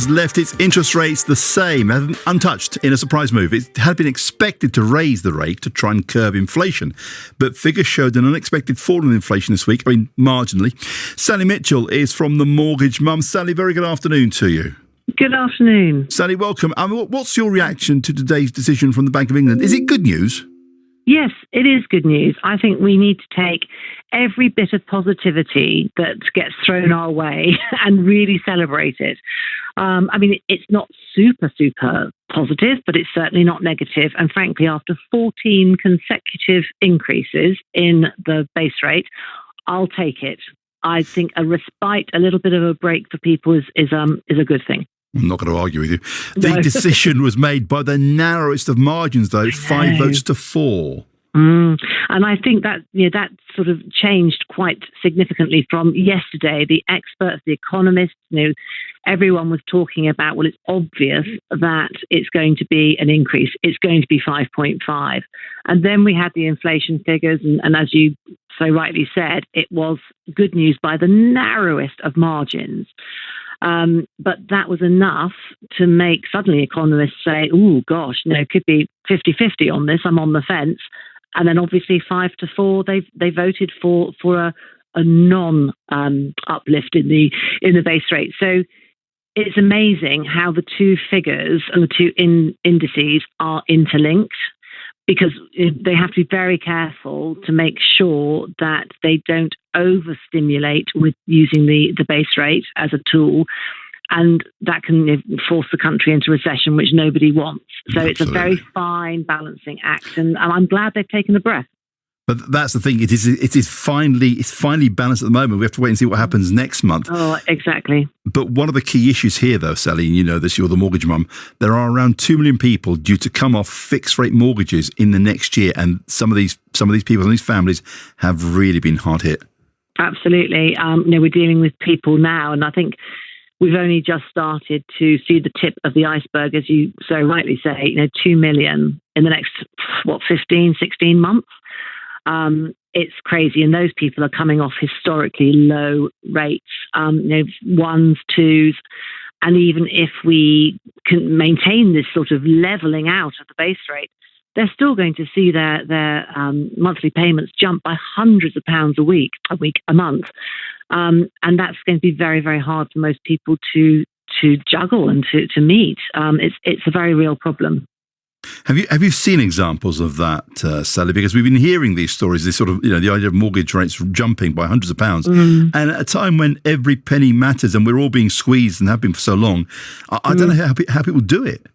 has left its interest rates the same, untouched in a surprise move. It had been expected to raise the rate to try and curb inflation, but figures showed an unexpected fall in inflation this week, marginally. Sally Mitchell is from The Mortgage Mum. Sally, very good afternoon to you. Good afternoon. Sally, welcome. What's your reaction to today's decision from the Bank of England? Is it good news? Yes, it is good news. I think we need to take every bit of positivity that gets thrown our way and really celebrate it. It's not super positive, but it's certainly not negative. And frankly, after 14 consecutive increases in the base rate, I'll take it. I think a respite, a little bit of a break for people is a good thing. I'm not going to argue with you. The decision was made by the narrowest of margins, though, 5 votes to 4. And I think that sort of changed quite significantly from yesterday. The experts, the economists, everyone was talking about, well, it's obvious that it's going to be an increase. It's going to be 5.5. And then we had the inflation figures. And as you so rightly said, it was good news by the narrowest of margins. But that was enough to make suddenly economists say, oh, gosh, it could be 50-50 on this. I'm on the fence. And then obviously 5 to 4, they voted for a non uplift in the base rate. So it's amazing how the two figures and the two indices are interlinked, because they have to be very careful to make sure that they don't overstimulate with using the base rate as a tool. And that can force the country into recession, which nobody wants. So Absolutely. It's a very fine balancing act. And I'm glad they've taken a breath. But that's the thing. It is finally balanced at the moment. We have to wait and see what happens next month. Oh, exactly. But one of the key issues here, though, Sally, you know this, you're the mortgage mum, there are around 2 million people due to come off fixed rate mortgages in the next year. And some of these people and these families have really been hard hit. Absolutely. We're dealing with people now, and I think we've only just started to see the tip of the iceberg, as you so rightly say, 2 million in the next, 15, 16 months. It's crazy. And those people are coming off historically low rates, ones, twos. And even if we can maintain this sort of leveling out of the base rate, they're still going to see their monthly payments jump by hundreds of pounds a month. And that's going to be very, very hard for most people to juggle and to meet. It's a very real problem. Have you seen examples of that, Sally? Because we've been hearing these stories, this sort of, the idea of mortgage rates jumping by hundreds of pounds. And at a time when every penny matters and we're all being squeezed and have been for so long, I don't know how people do it.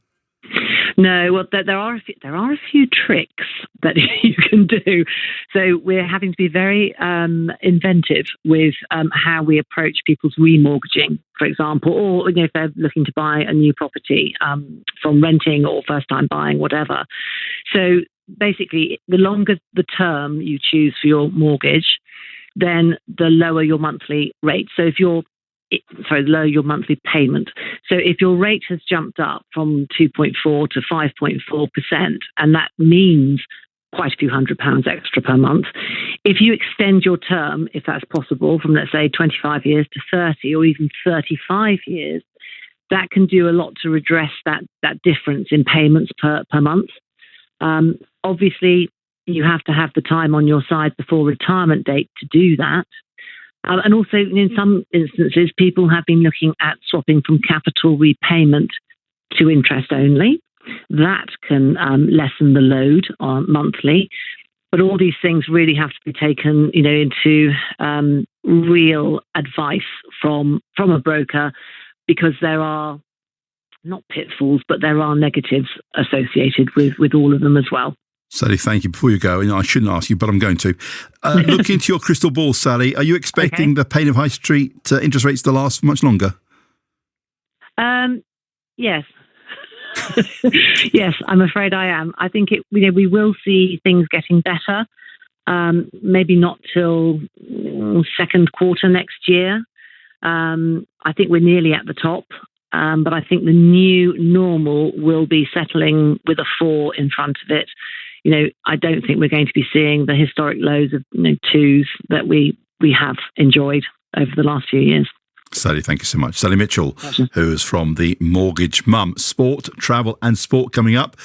No, well, there are a few tricks that you can do. So we're having to be very inventive with how we approach people's remortgaging, for example, or if they're looking to buy a new property from renting or first time buying, whatever. So basically, the longer the term you choose for your mortgage, then the lower your monthly rate. So lower your monthly payment. So if your rate has jumped up from 2.4 to 5.4%, and that means quite a few £100 extra per month, if you extend your term, if that's possible, from let's say 25 years to 30 or even 35 years, that can do a lot to redress that difference in payments per month. Obviously, you have to have the time on your side before retirement date to do that. And also, in some instances, people have been looking at swapping from capital repayment to interest only. That can lessen the load monthly. But all these things really have to be taken, into real advice from a broker, because there are not pitfalls, but there are negatives associated with all of them as well. Sally, thank you. Before you go, I shouldn't ask you, but I'm going to. Look into your crystal ball, Sally. Are you expecting the pain of high street interest rates to last for much longer? Yes. Yes, I'm afraid I am. I think we will see things getting better. Maybe not till second quarter next year. I think we're nearly at the top. But I think the new normal will be settling with a 4 in front of it. I don't think we're going to be seeing the historic lows of 2s that we have enjoyed over the last few years. Sally, thank you so much. Sally Mitchell, Pleasure. who is from the Mortgage Mum. Sport, travel and sport coming up.